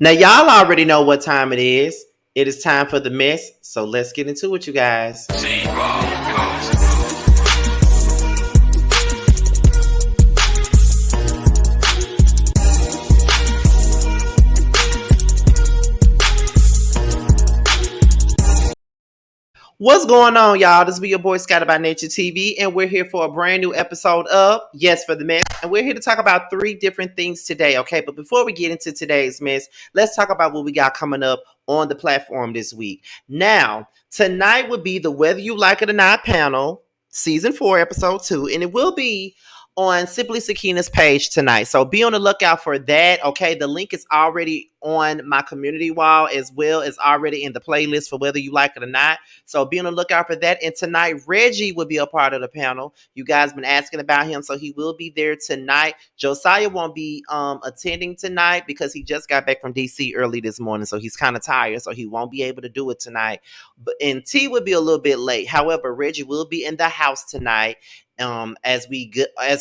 Now, y'all already know what time it is. It is time for the mess. So let's get into it, you guys. What's going on, y'all? This be your boy Scotty by Nature TV, and we're here for a brand new episode of Yes for the Mess. And we're here to talk about 3 different things today, okay? But before we get into today's mess, let's talk about what we got coming up on the platform this week. Now, tonight would be the Whether You Like It or Not panel, season 4, episode 2, and it will be on Simply Sakina's page tonight. So be on the lookout for that. Okay, the link is already on my community wall as well as already in the playlist for Whether You Like It or Not. So be on the lookout for that. And tonight, Reggie will be a part of the panel. You guys been asking about him, so he will be there tonight. Josiah won't be attending tonight because he just got back from DC early this morning, so he's kind of tired, so he won't be able to do it tonight. And T will be a little bit late. However, Reggie will be in the house tonight. As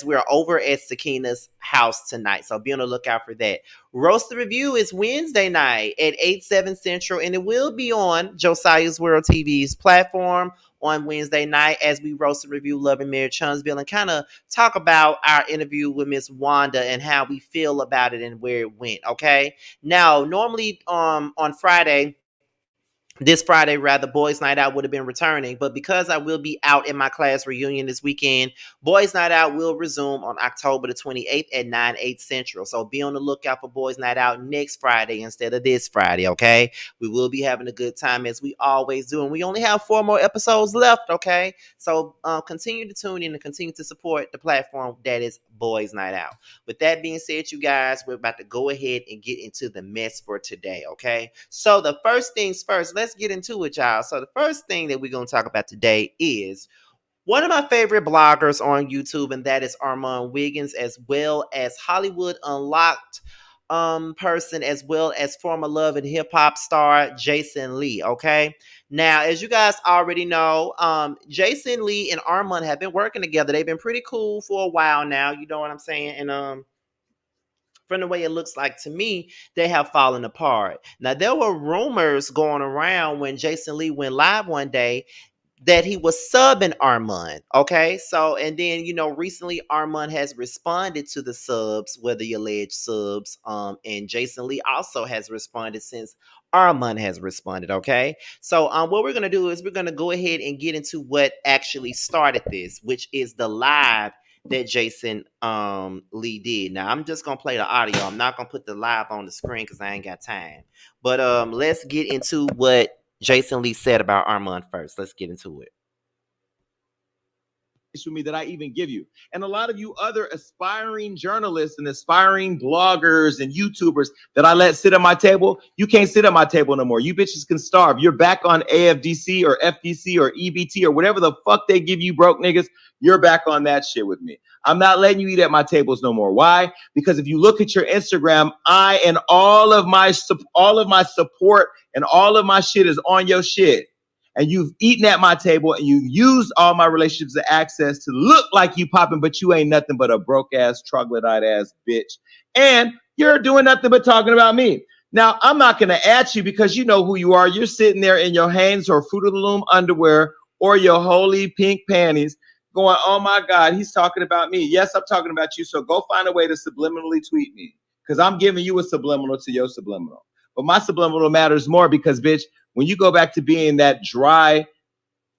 we're over at Sakina's house tonight. So be on the lookout for that. Roast the Review is Wednesday night at 8/7 Central, and it will be on Josiah's World TV's platform on Wednesday night as we roast and review Love and Marriage Huntsville and kind of talk about our interview with Miss Wanda and how we feel about it and where it went. Okay. Now, normally on Friday, this Friday, rather, Boys Night Out would have been returning, but because I will be out in my class reunion this weekend, Boys Night Out will resume on October the 28th at 9/8 Central. So be on the lookout for Boys Night Out next Friday instead of this Friday, okay? We will be having a good time as we always do, and we only have 4 more episodes left, okay? So continue to tune in and continue to support the platform that is Boys Night Out. With that being said, you guys, we're about to go ahead and get into the mess for today, okay? So the first things first, let's get into it, y'all. So the first thing that we're going to talk about today is one of my favorite bloggers on YouTube, and that is Armon Wiggins, as well as Hollywood Unlocked person, as well as former Love and Hip Hop star Jason Lee. Okay, now as you guys already know, Jason Lee and Armon have been working together. They've been pretty cool for a while now. You know what I'm saying? And from the way it looks like to me, they have fallen apart. Now, there were rumors going around when Jason Lee went live one day that he was subbing Armon. Okay, so and then recently Armon has responded to the subs, whether the alleged subs, and Jason Lee also has responded since Armon has responded. Okay, so what we're gonna do is we're gonna go ahead and get into what actually started this, which is the live that Jason Lee did. Now I'm just gonna play the audio. I'm not gonna put the live on the screen because I ain't got time. But let's get into what Jason Lee said about Armon first. Let's get into it. With me that I even give you. And a lot of you other aspiring journalists and aspiring bloggers and YouTubers that I let sit at my table, you can't sit at my table no more. You bitches can starve. You're back on AFDC or FDC or EBT or whatever the fuck they give you, broke niggas. You're back on that shit with me. I'm not letting you eat at my tables no more. Why? Because if you look at your Instagram, I and all of my support and all of my shit is on your shit. And you've eaten at my table and you used all my relationships and access to look like you popping, but you ain't nothing but a broke ass, troglodyte ass bitch. And you're doing nothing but talking about me. Now, I'm not going to at you because you know who you are. You're sitting there in your Hanes or Fruit of the Loom underwear or your holy pink panties going, oh my God, he's talking about me. Yes, I'm talking about you. So go find a way to subliminally tweet me because I'm giving you a subliminal to your subliminal. But my subliminal matters more because, bitch, when you go back to being that dry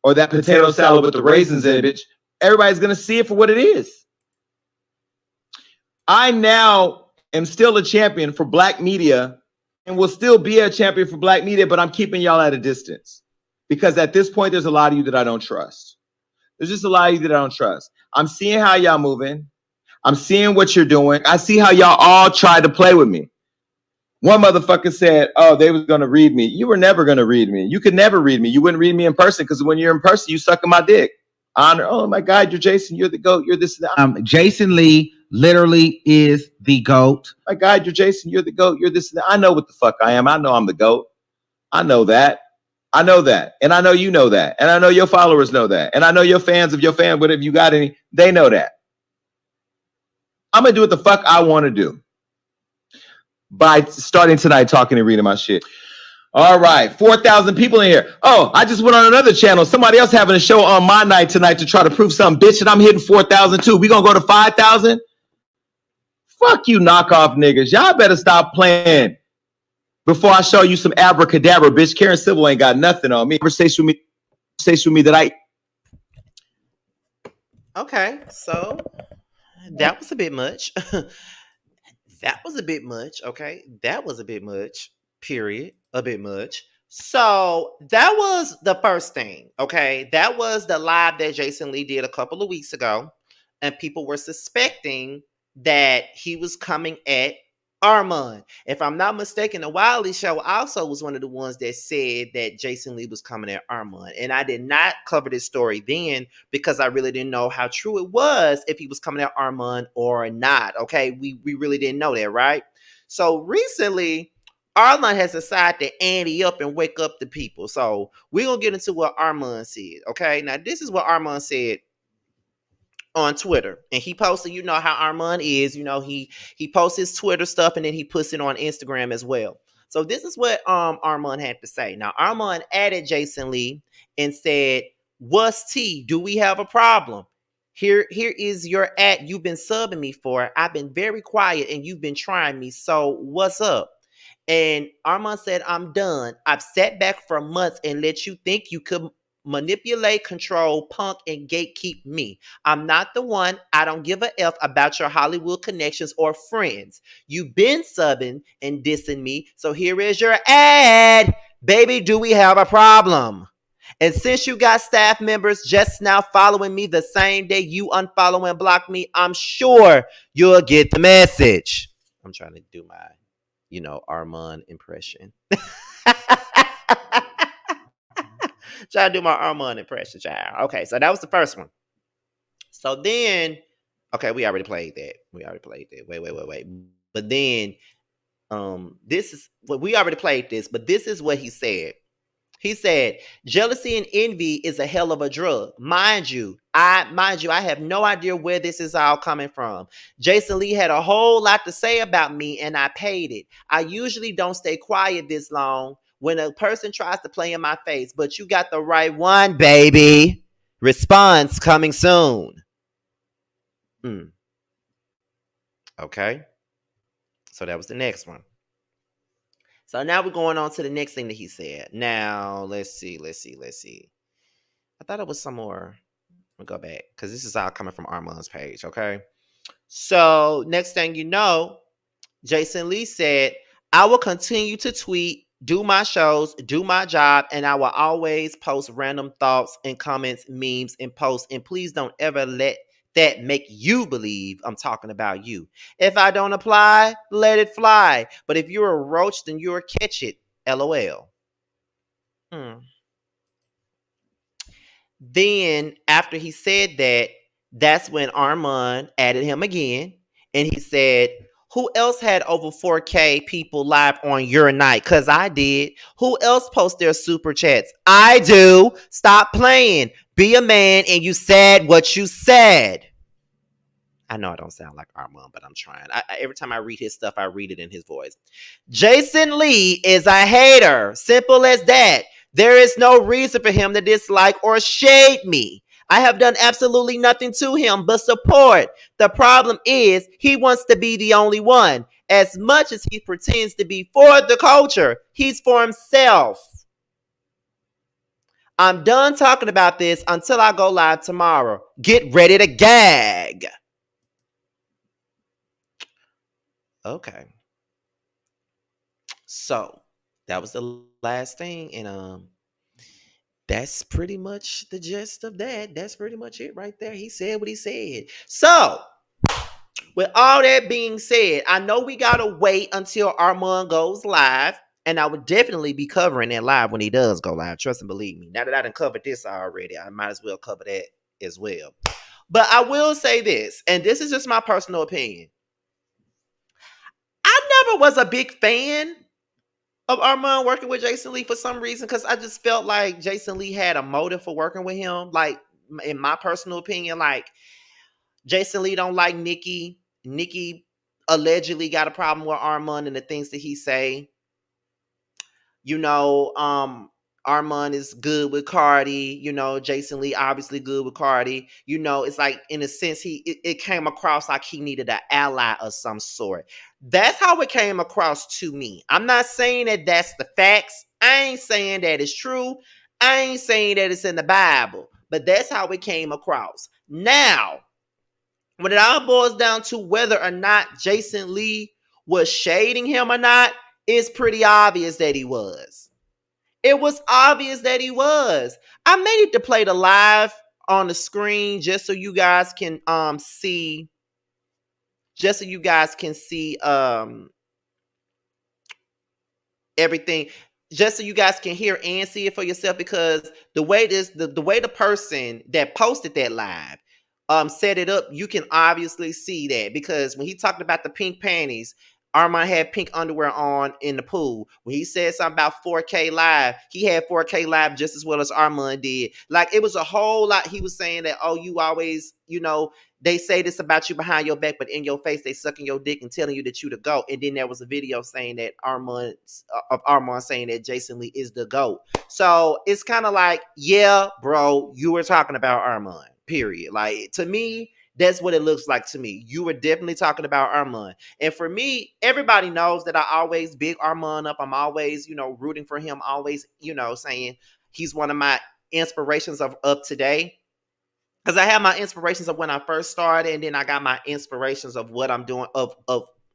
or that potato salad with the raisins in it, bitch, everybody's going to see it for what it is. I now am still a champion for Black media and will still be a champion for Black media, but I'm keeping y'all at a distance because at this point, there's a lot of you that I don't trust. There's just a lot of you that I don't trust. I'm seeing how y'all moving. I'm seeing what you're doing. I see how y'all all tried to play with me. One motherfucker said, oh, they was going to read me. You were never going to read me. You could never read me. You wouldn't read me in person because when you're in person, you sucking my dick. Honor. Oh, my God, you're Jason. You're the GOAT. You're this. Jason Lee literally is the GOAT. My God, you're Jason. You're the GOAT. You're this. I know what the fuck I am. I know I'm the GOAT. I know that. I know that. And I know you know that. And I know your followers know that. And I know your fans of your fan, but if you got any, they know that. I'm going to do what the fuck I want to do. by starting tonight talking and reading my shit. All right, 4,000 people in here. Oh, I just went on another channel. Somebody else having a show on my night tonight to try to prove something, bitch, and I'm hitting 4,000 too. We gonna go to 5,000? Fuck you, knockoff niggas. Y'all better stop playing before I show you some abracadabra, bitch. Karen Civil ain't got nothing on me. Conversation with me that I. Okay, so that was a bit much. That was a bit much. Okay, that was a bit much. Period. A bit much. So that was the first thing. Okay, that was the live that Jason Lee did a couple of weeks ago, and people were suspecting that he was coming at Armon. If I'm not mistaken, the Wiley Show also was one of the ones that said that Jason Lee was coming at Armon, and I did not cover this story then because I really didn't know how true it was if he was coming at Armon or not. Okay, we really didn't know that, right? So recently, Armon has decided to ante up and wake up the people. So we're gonna get into what Armon said. Okay, now this is what Armon said on Twitter, and he posted. You know how Armon is. You know he posts his Twitter stuff and then he puts it on Instagram as well. So this is what Armon had to say. Now Armon added Jason Lee and said, "What's T? Do we have a problem? Here is your ad you've been subbing me for. I've been very quiet and you've been trying me. So what's up?" And Armon said, "I'm done. I've sat back for months and let you think you could manipulate, control, punk, and gatekeep me. I'm not the one. I don't give a F about your Hollywood connections or friends. You've been subbing and dissing me. So here is your ad. Baby, do we have a problem? And since you got staff members just now following me the same day you unfollow and block me, I'm sure you'll get the message." I'm trying to do my, Armon impression. Try to do my Armon impression, child. Okay, so that was the first one. So then, okay, we already played that. Wait. But then, this is what we already played this, but this is what he said. He said, "Jealousy and envy is a hell of a drug. Mind you, I have no idea where this is all coming from. Jason Lee had a whole lot to say about me and I paid it. I usually don't stay quiet this long when a person tries to play in my face, but you got the right one, baby. Response coming soon." Okay. So that was the next one. So now we're going on to the next thing that he said. Now, let's see. I thought it was some more. Let me go back because this is all coming from Armon's page, okay? So next thing you know, Jason Lee said, "I will continue to tweet, do my shows, do my job, and I will always post random thoughts and comments, memes, and posts. And please don't ever let that make you believe I'm talking about you. If I don't apply, let it fly. But if you're a roach, then you'll catch it. LOL." Then after he said that, that's when Armon added him again, and he said, "Who else had over 4K people live on your night? Because I did. Who else post their super chats? I do. Stop playing. Be a man, and you said what you said." I know I don't sound like Armon, but I'm trying. Every time I read his stuff, I read it in his voice. "Jason Lee is a hater. Simple as that. There is no reason for him to dislike or shade me. I have done absolutely nothing to him but support. The problem is he wants to be the only one. As much as he pretends to be for the culture, he's for himself. I'm done talking about this until I go live tomorrow. Get ready to gag." Okay. So that was the last thing. And that's pretty much the gist of that. That's pretty much it right there. He said what he said. So, with all that being said, I know we gotta wait until Armon goes live. And I would definitely be covering that live when he does go live. Trust and believe me. Now that I done covered this already, I might as well cover that as well. But I will say this, and this is just my personal opinion. I never was a big fan of Armon working with Jason Lee for some reason, because I just felt like Jason Lee had a motive for working with him. Like, in my personal opinion, like, Jason Lee don't like Nikki. Nikki allegedly got a problem with Armon and the things that he say. You know, Armon is good with Cardi. You know, Jason Lee obviously good with Cardi. You know, it's like in a sense it came across like he needed an ally of some sort. That's how it came across to me. I'm not saying that that's the facts. I ain't saying that it's true. I ain't saying that it's in the Bible. But that's how it came across. Now, when it all boils down to whether or not Jason Lee was shading him or not, it's pretty obvious that he was. It was obvious that he was. I may need to play the live on the screen just so you guys can see, just so you guys can see everything, just so you guys can hear and see it for yourself, because the way the way the person that posted that live set it up, you can obviously see that, because when he talked about the pink panties, Armon had pink underwear on in the pool. When he said something about 4K live, he had 4K live just as well as Armon did. Like, it was a whole lot. He was saying that, oh, you always, you know, they say this about you behind your back, but in your face, they sucking your dick and telling you that you the GOAT. And then there was a video saying that Armon saying that Jason Lee is the GOAT. So it's kind of like, yeah, bro, you were talking about Armon, period. Like, to me, that's what it looks like to me. You were definitely talking about Armon. And for me, everybody knows that I always big Armon up. I'm always, you know, rooting for him, always, you know, saying he's one of my inspirations of today. Because I have my inspirations of when I first started, and then I got my inspirations of what I'm doing of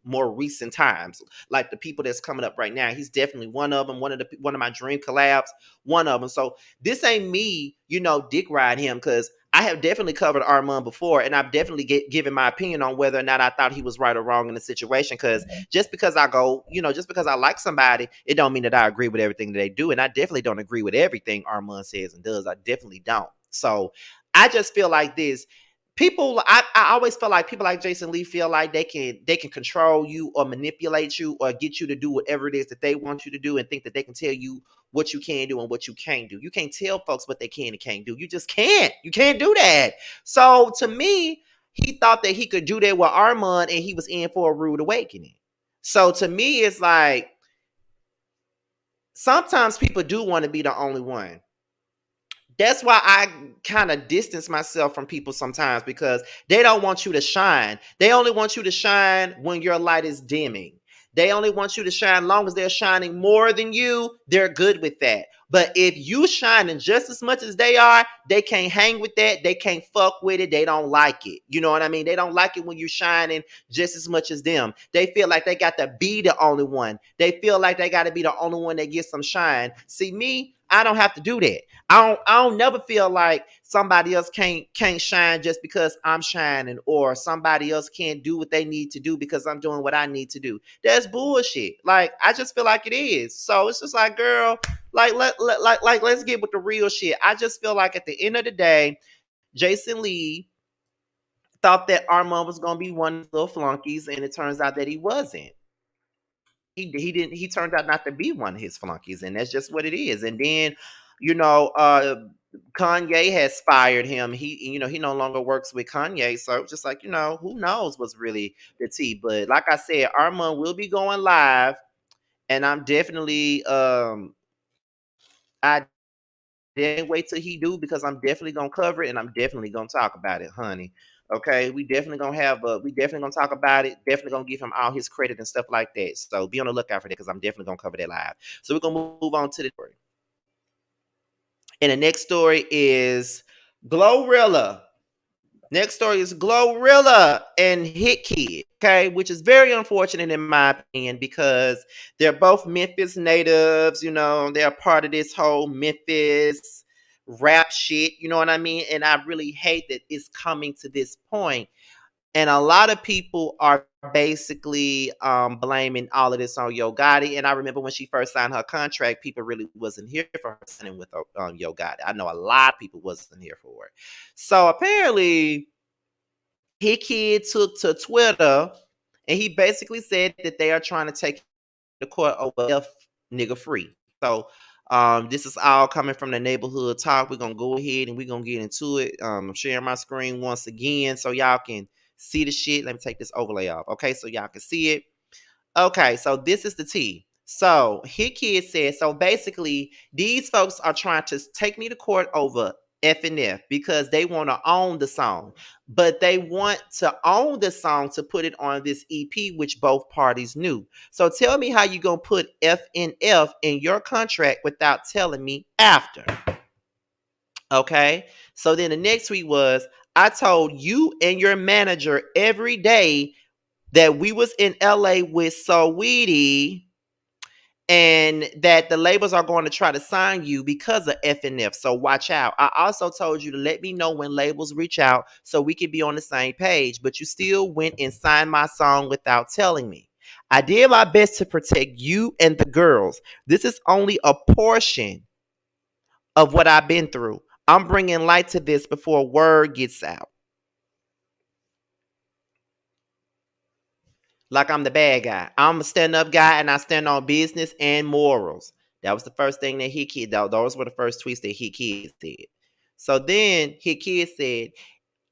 more recent times, like the people that's coming up right now. He's definitely one of them. One of my dream collabs. One of them. So this ain't me, you know, dick ride him, because I have definitely covered Armon before, and I've definitely given my opinion on whether or not I thought he was right or wrong in the situation. Because just because I go, you know, just because I like somebody, it don't mean that I agree with everything that they do, and I definitely don't agree with everything Armon says and does. I definitely don't. So I just feel like this. People, I always feel like people like Jason Lee feel like they can control you or manipulate you or get you to do whatever it is that they want you to do, and think that they can tell you what you can do and what you can't do. You can't tell folks what they can and can't do. You just can't. You can't do that. So to me, he thought that he could do that with Armon, and he was in for a rude awakening. So to me, it's like sometimes people do want to be the only one. That's why I kind of distance myself from people sometimes, because they don't want you to shine. They only want you to shine when your light is dimming. They only want you to shine long as they're shining more than you. They're good with that. But if you shining just as much as they are, they can't hang with that. They can't fuck with it. They don't like it. You know what I mean? They don't like it when you're shining just as much as them. They feel like they got to be the only one. They feel like they got to be the only one that gets some shine. See, me, I don't have to do that. I don't never feel like somebody else can't shine just because I'm shining, or somebody else can't do what they need to do because I'm doing what I need to do. That's bullshit. Like, I just feel like it is. So it's just like, girl, like let's get with the real shit. I just feel like at the end of the day, Jason Lee thought that Armon was gonna be one of those little flunkies, and it turns out that he wasn't. He didn't, he turned out not to be one of his flunkies, and that's just what it is. And then, you know, Kanye has fired him. He, you know, he no longer works with Kanye, so just like, you know, who knows what's really the tea. But like I said, Armon will be going live, and I'm definitely I didn't wait till he do, because I'm definitely gonna cover it, and I'm definitely gonna talk about it, honey. Okay, we definitely gonna talk about it. Definitely gonna give him all his credit and stuff like that. So be on the lookout for that, because I'm definitely gonna cover that live. So we're gonna move on to the story. And the next story is Glorilla. Next story is Glorilla and Hitkidd, okay, which is very unfortunate in my opinion, because they're both Memphis natives. You know, they're part of this whole Memphis rap shit. You know what I mean? And I really hate that it's coming to this point. And a lot of people are basically blaming all of this on Yo Gotti. And I remember when she first signed her contract, people really wasn't here for her signing with Yo Gotti. I know a lot of people wasn't here for it. So apparently, his kid took to Twitter, and he basically said that they are trying to take the court over F nigga free. So this is all coming from the neighborhood talk. We're gonna go ahead and we're gonna get into it. I'm sharing my screen once again so y'all can See the shit? Let me take this overlay off. Okay, so y'all can see it. Okay, so this is the T. So Hitkidd said, so basically, these folks are trying to take me to court over F and F because they want to own the song. But they want to own the song to put it on this EP, which both parties knew. So tell me how you gonna put F and F in your contract without telling me after. Okay. So then the next week was, I told you and your manager every day that we was in LA with Saweetie and that the labels are going to try to sign you because of FNF. So watch out. I also told you to let me know when labels reach out so we could be on the same page, but you still went and signed my song without telling me. I did my best to protect you and the girls. This is only a portion of what I've been through. I'm bringing light to this before word gets out. Like I'm the bad guy. I'm a stand-up guy and I stand on business and morals. That was the first thing that Hitkidd, those were the first tweets that Hitkidd said. So then Hitkidd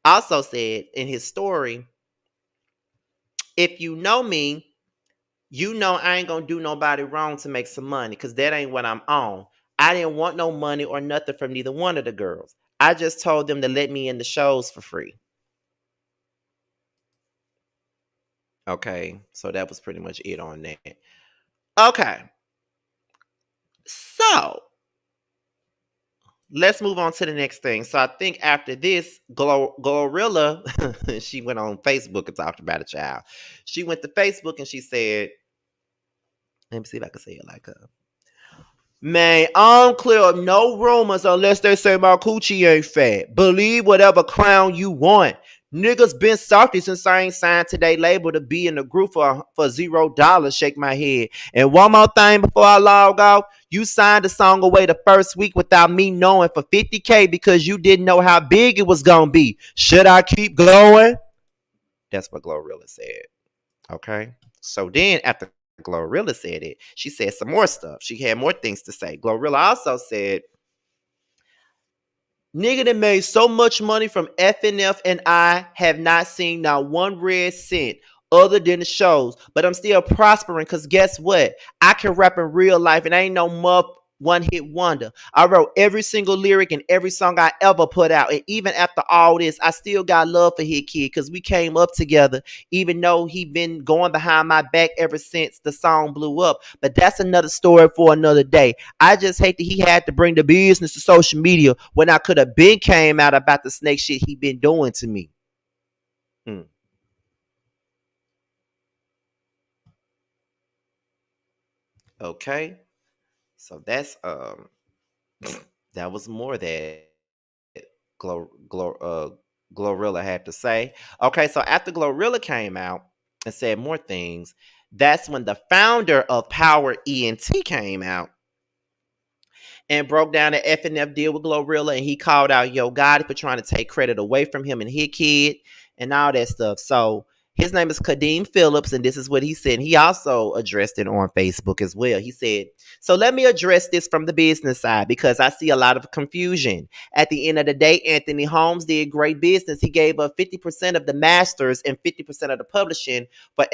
also said in his story, if you know me, you know I ain't gonna do nobody wrong to make some money because that ain't what I'm on. I didn't want no money or nothing from neither one of the girls. I just told them to let me in the shows for free. Okay, so that was pretty much it on that. Okay, so let's move on to the next thing. So I think after this, Glorilla, she went on Facebook and talked about a child. She went to Facebook and she said, let me see if I can say it like her. Man, I don't clear up no rumors unless they say my coochie ain't fat. Believe whatever clown you want. Niggas been salty since I ain't signed to their label to be in the group for $0. Shake my head. And one more thing before I log off. You signed the song away the first week without me knowing for $50K because you didn't know how big it was gonna be. Should I keep going? That's what Glorilla said. Okay. So then after Glorilla said it, she said some more stuff. She had more things to say. Glorilla also said, nigga that made so much money from FNF and I have not seen not one red cent other than the shows. But I'm still prospering because guess what? I can rap in real life and I ain't no muff one hit wonder. I wrote every single lyric in every song I ever put out. And even after all this, I still got love for Hitkidd because we came up together, even though he been going behind my back ever since the song blew up. But that's another story for another day. I just hate that he had to bring the business to social media when I could have been came out about the snake shit he been doing to me. Okay. So that's that was more that Glo- Glo- uh, Glorilla had to say. Okay, so after Glorilla came out and said more things, that's when the founder of Power ENT came out and broke down the FNF deal with Glorilla, and he called out Yo Gotti for trying to take credit away from him and Hitkidd and all that stuff. So his name is Kadeem Phillips, and this is what he said. He also addressed it on Facebook as well. He said, so let me address this from the business side because I see a lot of confusion. At the end of the day, Anthony Holmes did great business. He gave up 50% of the masters and 50% of the publishing for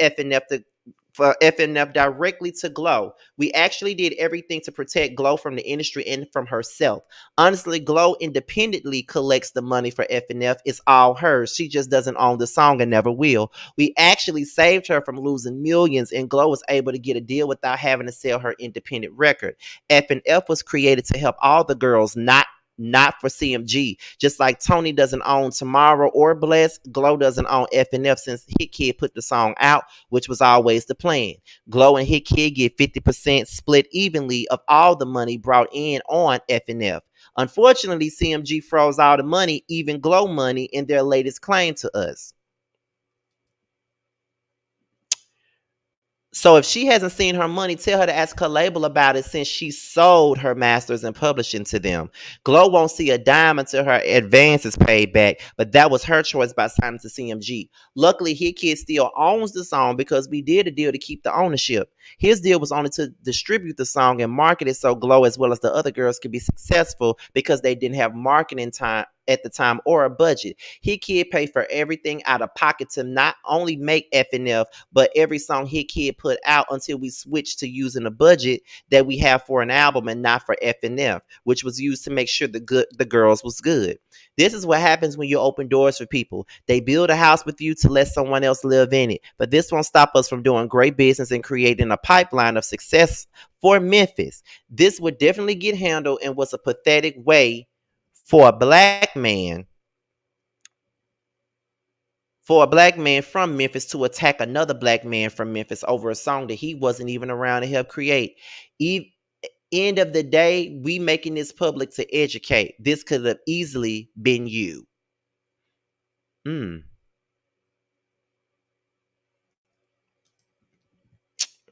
FNF directly to Glow. We actually did everything to protect Glow from the industry and from herself. Honestly, Glow independently collects the money for FNF. It's all hers. She just doesn't own the song and never will. We actually saved her from losing millions, and Glow was able to get a deal without having to sell her independent record. FNF was created to help all the girls, not for CMG. Just like Tony doesn't own Tomorrow or Bless, Glow doesn't own FNF since Hitkidd put the song out, which was always the plan. Glow and Hitkidd get 50% split evenly of all the money brought in on FNF. Unfortunately, CMG froze all the money, even Glow money, in their latest claim to us. So if she hasn't seen her money, tell her to ask her label about it since she sold her masters and publishing to them. Glow won't see a dime until her advance is paid back, but that was her choice by signing to CMG. Luckily, Hitkidd still owns the song because we did a deal to keep the ownership. His deal was only to distribute the song and market it so Glow as well as the other girls could be successful because they didn't have marketing time at the time or a budget. Hitkidd paid for everything out of pocket to not only make FNF, but every song Hitkidd put out until we switched to using a budget that we have for an album and not for FNF, which was used to make sure the girls was good. This is what happens when you open doors for people. They build a house with you to let someone else live in it. But this won't stop us from doing great business and creating a pipeline of success for Memphis. This would definitely get handled and was a pathetic way for a black man from Memphis to attack another black man from Memphis over a song that he wasn't even around to help create. End of the day, we making this public to educate. This could have easily been you.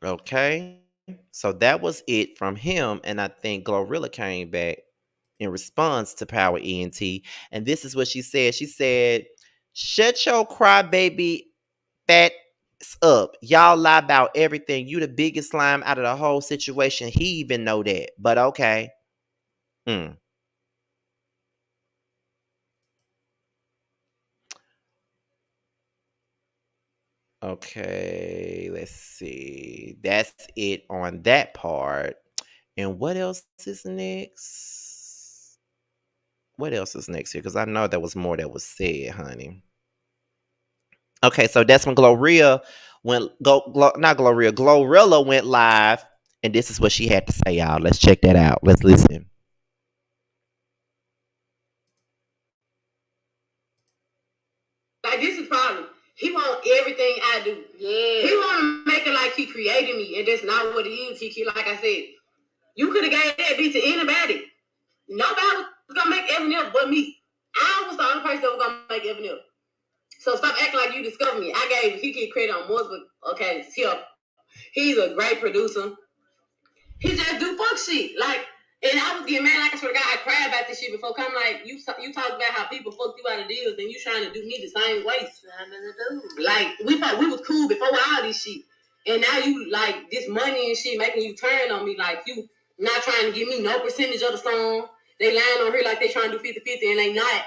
Okay. So that was it from him. And I think Glorilla came back in response to Power ENT. And this is what she said. She said, shut your crybaby fat up. Y'all lie about everything. You the biggest slime out of the whole situation. He even know that. But okay. Okay, let's see. That's it on that part. And what else is next? What else is next here? Because I know there was more that was said, honey. Okay, so that's when Glorilla went live, and this is what she had to say, y'all. Let's check that out. Let's listen. Like, this is problem. He want everything I do. Yeah. He want to make it like he created me, and that's not what it is. He like I said, you could have gave that beat to anybody. Nobody was gonna make Eminem but me. I was the only person that was gonna make Eminem. So stop acting like you discovered me. I gave Hitkidd credit on more, but okay, he's a great producer. He just do fuck shit. Like, and I was getting mad, like I swear to God, I cried about this shit before. Come like, you talked about how people fucked you out of deals and you trying to do me the same way. Like, we was cool before all this shit. And now you, like, this money and shit making you turn on me. Like, you not trying to give me no percentage of the song. They lying on here like they trying to do 50-50 and they not.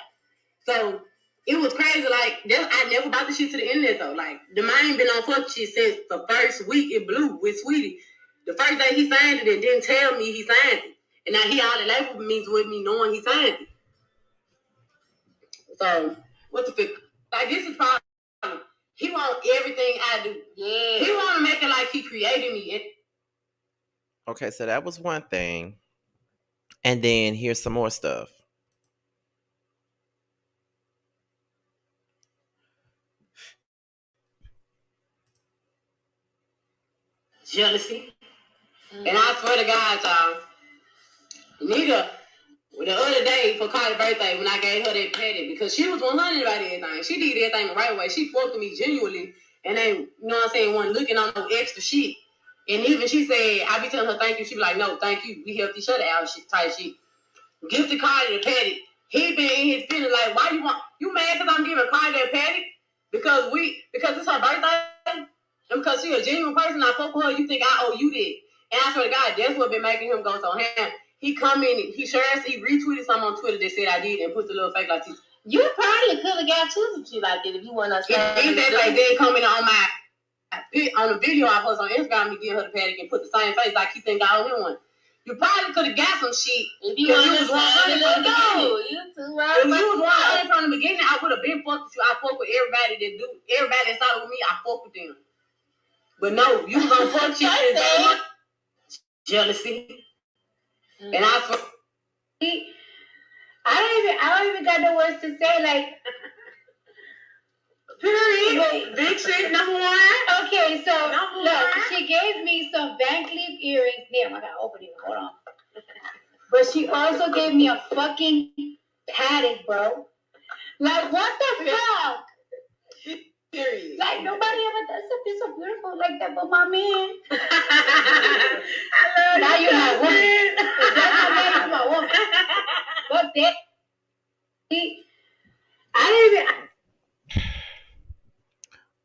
So, it was crazy. Like, I never bought the shit to the internet, though. Like, the mind been on fuck shit since the first week it blew with Sweetie. The first day he signed it and didn't tell me he signed it. And now he all the label means with me knowing he signed it. So, what the fuck? Like, this is problem. He want everything I do. Yeah. He want to make it like he created me. Okay, so that was one thing. And then here's some more stuff. Jealousy. And I swear to God, y'all, Nita, the other day for Carly's birthday, when I gave her that petty, because she was 100 about everything. She did everything the right way. She fucked with me genuinely, and they, you know what I'm saying, wasn't looking on no extra shit. And even she said, I be telling her thank you. She be like, no, thank you. We helped each other out, shit, type shit. Gifted Carly the petty. He been in his feeling like, why you mad because I'm giving Carly that petty? Because it's her birthday? And because she a genuine person, I fuck with her, you think I owe you this. And I swear to God, that's what been making him go so ham. He commented, he retweeted something on Twitter that said I did and put the little fake like this. You probably could have got to some shit like that if you want to say that. Like, then commented on the video I post on Instagram, me giving her the paddock and put the same face like he think I owe him one. You probably could have got some shit if you was 100 from the beginning. You too right. If you was 100 from the beginning, I would have been fucked with you. I fuck with everybody that started with me. I fuck with them. But no, you gonna fuck shit. Jealousy. And I don't even got no words to say. Like, period. Big shit, number one. Okay, so look, she gave me some bank leaf earrings. Damn, I gotta open it. Hold on. But she also gave me a fucking paddock, bro. Like, what the fuck? Period. Like, nobody ever does something so beautiful like that but my man. I love now you. Now you're my woman. That's how my woman. But that, I didn't even.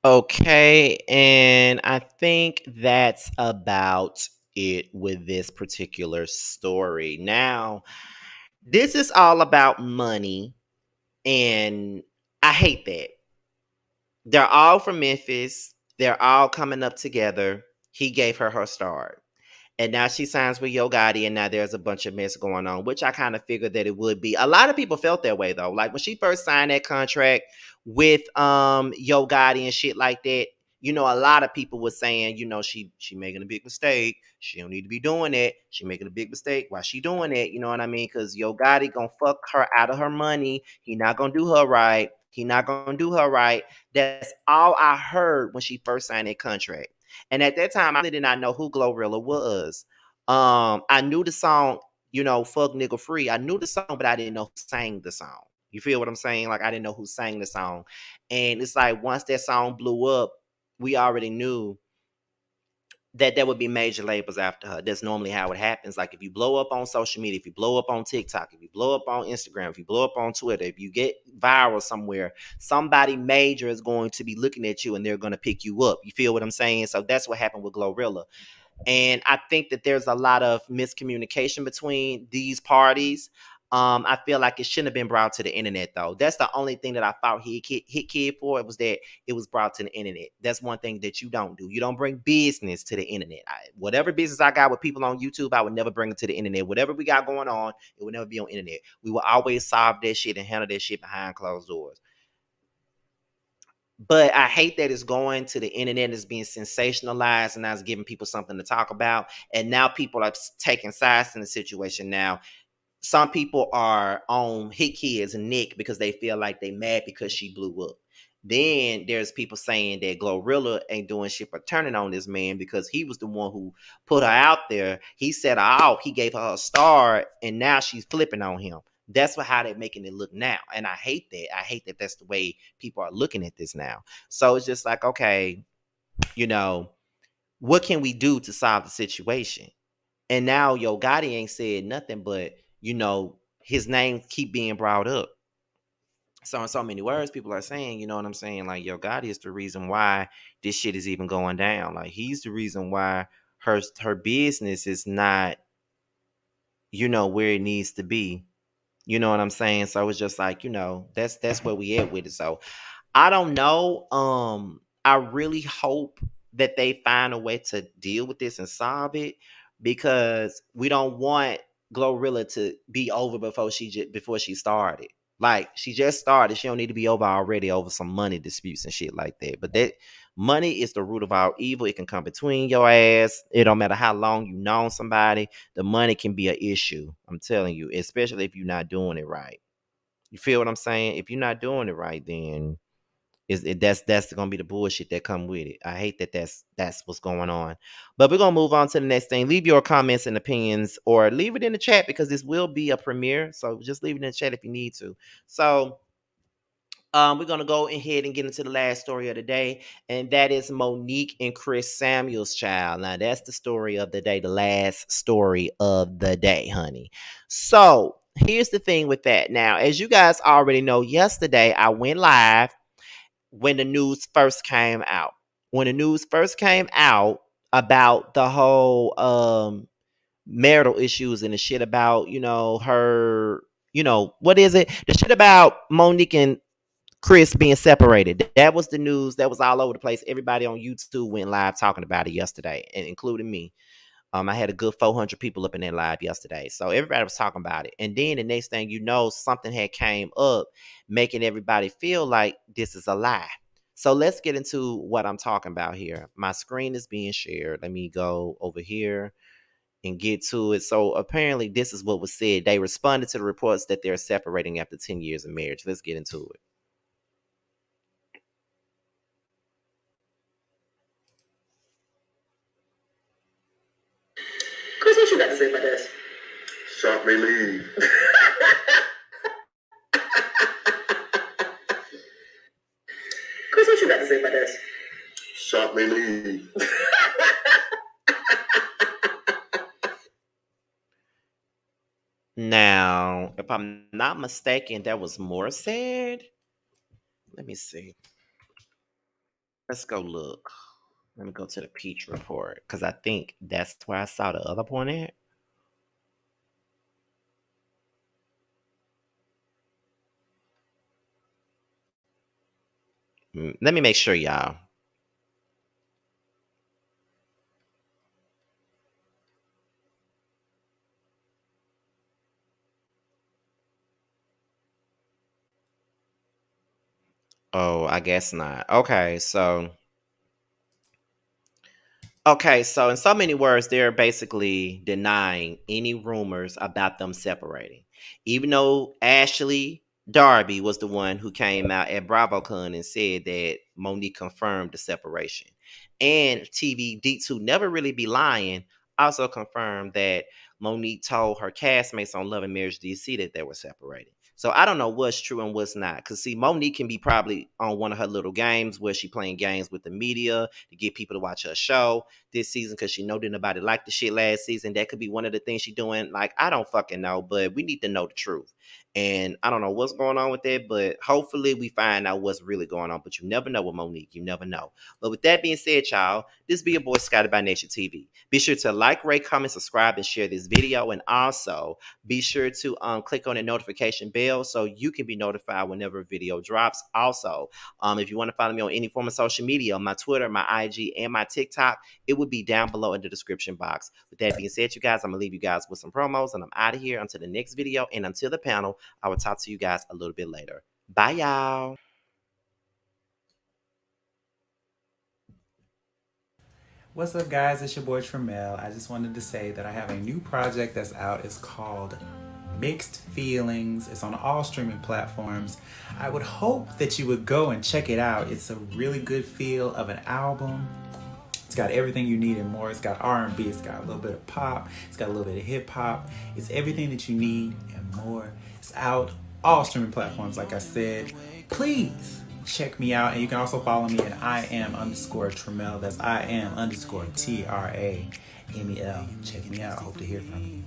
Okay, and I think that's about it with this particular story. Now, this is all about money And I hate that. They're all from Memphis. They're all coming up together. He gave her start. And now she signs with Yo Gotti, and now there's a bunch of mess going on, which I kind of figured that it would be. A lot of people felt that way though. Like when she first signed that contract with Yo Gotti and shit like that, you know, a lot of people were saying, you know, she making a big mistake. She don't need to be doing that. She making a big mistake. Why she doing that? You know what I mean? Because Yo Gotti gonna fuck her out of her money. He not gonna do her right. He not gonna do her right. That's all I heard when she first signed that contract. And at that time, I really did not know who Glorilla was. I knew the song, you know, Fuck Nigga Free. I knew the song, but I didn't know who sang the song. You feel what I'm saying? Like I didn't know who sang the song. And it's like once that song blew up, we already knew that there would be major labels after her. That's normally how it happens. Like if you blow up on social media, if you blow up on TikTok, if you blow up on Instagram, if you blow up on Twitter, if you get viral somewhere, somebody major is going to be looking at you and they're going to pick you up. You feel what I'm saying? So that's what happened with Glorilla. And I think that there's a lot of miscommunication between these parties. I feel like it shouldn't have been brought to the internet, though. That's the only thing that I fought Hitkidd for. It was that it was brought to the internet. That's one thing that you don't do. You don't bring business to the internet. Whatever business I got with people on YouTube, I would never bring it to the internet. Whatever we got going on, it would never be on internet. We will always solve that shit and handle that shit behind closed doors. But I hate that it's going to the internet, it's being sensationalized, and now it's giving people something to talk about. And now people are taking sides in the situation now. Some people are on Hitkidd's and Nick because they feel like they mad because she blew up. Then there's people saying that Glorilla ain't doing shit but turning on this man because he was the one who put her out there. He set her out. He gave her a star, and now she's flipping on him. That's how they're making it look now. And I hate that. I hate that that's the way people are looking at this now. So it's just like, okay, you know, what can we do to solve the situation? And now Yo Gotti ain't said nothing, but you know, his name keep being brought up. So in so many words, people are saying, you know what I'm saying? Like Yo Gotti is the reason why this shit is even going down. Like he's the reason why her business is not, you know, where it needs to be. You know what I'm saying? So it's just like, you know, that's where we at with it. So I don't know. I really hope that they find a way to deal with this and solve it because we don't want Glorilla to be over before she started. Like she just started, she don't need to be over already over some money disputes and shit like that. But that money is the root of all evil. It can come between your ass. It don't matter how long you known somebody. The money can be an issue. I'm telling you, especially if you're not doing it right. You feel what I'm saying? If you're not doing it right, then that's gonna be the bullshit that come with it. I hate that that's what's going on. But we're gonna move on to the next thing. Leave your comments and opinions, or leave it in the chat because this will be a premiere. So just leave it in the chat if you need to. So we're gonna go ahead and get into the last story of the day, and that is Monique and Chris Samuels' child. Now that's the story of the day, the last story of the day, honey. So here's the thing with that. Now, as you guys already know, yesterday I went live when the news first came out. When the news first came out about the whole marital issues and the shit about, you know, her, you know, what is it? The shit about Monique and Chris being separated. That was the news. That was all over the place. Everybody on YouTube went live talking about it yesterday, and including me. I had a good 400 people up in that live yesterday. So everybody was talking about it. And then the next thing you know, something had came up making everybody feel like this is a lie. So let's get into what I'm talking about here. My screen is being shared. Let me go over here and get to it. So apparently this is what was said. They responded to the reports that they're separating after 10 years of marriage. Let's get into it. Chris, what you got to say about this? Shop may leave. Chris, what you got to say about this? Shop may leave. Now, if I'm not mistaken, there was more said. Let me see. Let's go look. Let me go to the Peach report because I think that's where I saw the other point at. Let me make sure, y'all. Oh, I guess not. Okay, so in so many words, they're basically denying any rumors about them separating. Even though Ashley Darby was the one who came out at BravoCon and said that Monique confirmed the separation. And TV Deets, who never really be lying, also confirmed that Monique told her castmates on Love and Marriage DC that they were separated. So I don't know what's true and what's not. Because see, Monique can be probably on one of her little games where she playing games with the media to get people to watch her show this season because she know that nobody liked the shit last season. That could be one of the things she doing. Like, I don't fucking know, but we need to know the truth. And I don't know what's going on with that, but hopefully we find out what's really going on. But you never know with Monique. You never know. But with that being said, y'all, this be your boy Scotty by Nature TV. Be sure to like, rate, comment, subscribe, and share this video. And also be sure to click on the notification bell so you can be notified whenever a video drops. Also, if you want to follow me on any form of social media, my Twitter, my IG, and my TikTok, it would be down below in the description box. With that being said, you guys, I'm going to leave you guys with some promos, and I'm out of here until the next video. And until the panel, I will talk to you guys a little bit later. Bye, y'all. What's up, guys? It's your boy Tremel. I just wanted to say that I have a new project that's out. It's called Mixed Feelings. It's on all streaming platforms. I would hope that you would go and check it out. It's a really good feel of an album. It's got everything you need and more. It's got R&B, it's got a little bit of pop, it's got a little bit of hip hop. It's everything that you need and more. It's out all streaming platforms, like I said. Please check me out, and you can also follow me at IAM_Tremel. That's IAM_TRAMEL. Check me out. I hope to hear from you.